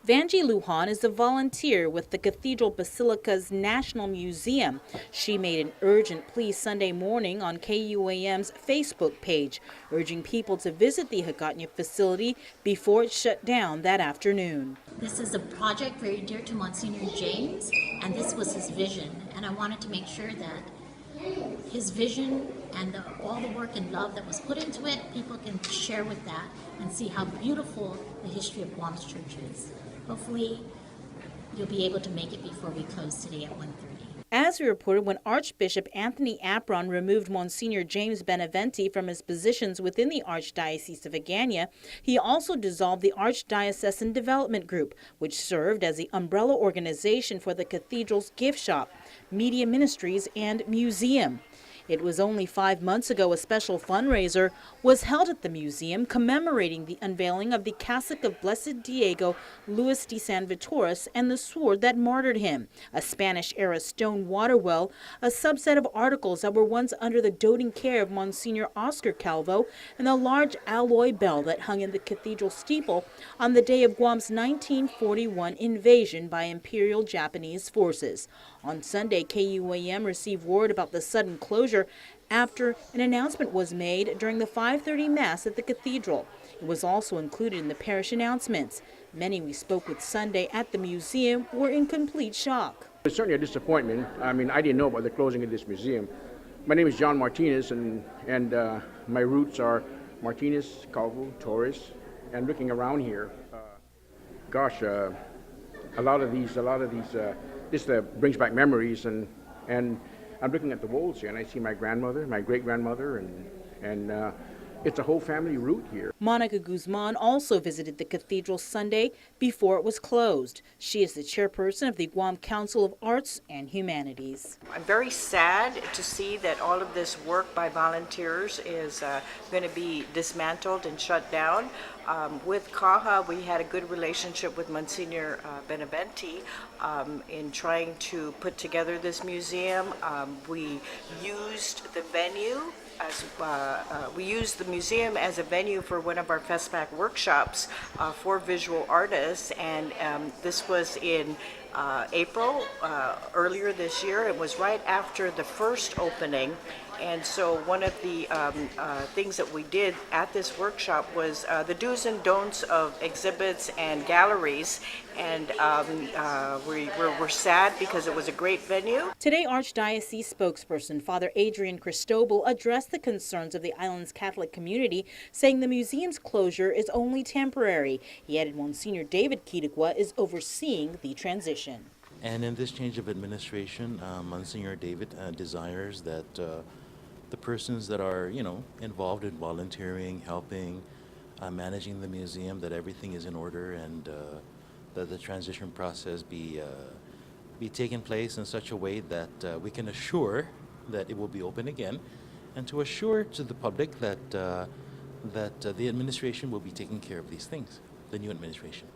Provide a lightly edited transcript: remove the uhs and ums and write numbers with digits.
Vanji Lujan is a volunteer with the Cathedral Basilica's National Museum. She made an urgent plea Sunday morning on KUAM's Facebook page, urging people to visit the Agana facility before it shut down that afternoon. This is a project very dear to Monsignor James, and this was his vision. And I wanted to make sure that his vision and all the work and love that was put into it, people can share with that and see how beautiful the history of Guam's church is. Hopefully, you'll be able to make it before we close today at 1:30. As we reported, when Archbishop Anthony Apron removed Monsignor James Benavente from his positions within the Archdiocese of Agana, he also dissolved the Archdiocesan Development Group, which served as the umbrella organization for the cathedral's gift shop, media ministries, and museum. It was only 5 months ago a special fundraiser was held at the museum commemorating the unveiling of the cassock of Blessed Diego Luis de San Vitoris and the sword that martyred him, a Spanish-era stone water well, a subset of articles that were once under the doting care of Monsignor Oscar Calvo, and a large alloy bell that hung in the cathedral steeple on the day of Guam's 1941 invasion by Imperial Japanese forces. On Sunday, KUAM received word about the sudden closure after an announcement was made during the 5:30 Mass at the cathedral. It was also included in the parish announcements. Many we spoke with Sunday at the museum were in complete shock. It's certainly a disappointment. I mean, I didn't know about the closing of this museum. My name is John Martinez, and my roots are Martinez, Calvo, Torres, and looking around here, a lot of these, this brings back memories, and I'm looking at the walls here, and I see my grandmother, my great-grandmother, and it's a whole family root here. Monica Guzman also visited the cathedral Sunday before it was closed. She is the chairperson of the Guam Council of Arts and Humanities. I'm very sad to see that all of this work by volunteers is going to be dismantled and shut down. With CAHA, we had a good relationship with Monsignor Benavente in trying to put together this museum. We used the venue we used the museum as a venue for one of our FESPAC workshops for visual artists, and this was in April earlier this year. It was right after the first opening, and so one of the things that we did at this workshop was the do's and don'ts of exhibits and galleries, and we're sad because it was a great venue. Today, Archdiocese spokesperson Father Adrian Cristobal addressed the concerns of the island's Catholic community, saying the museum's closure is only temporary. He added Monsignor David Kitigwa is overseeing the transition. And in this change of administration, Monsignor David desires that the persons that are, involved in volunteering, helping, managing the museum, that everything is in order, and that the transition process be taken place in such a way that we can assure that it will be open again, and to assure to the public that the administration will be taking care of these things, the new administration.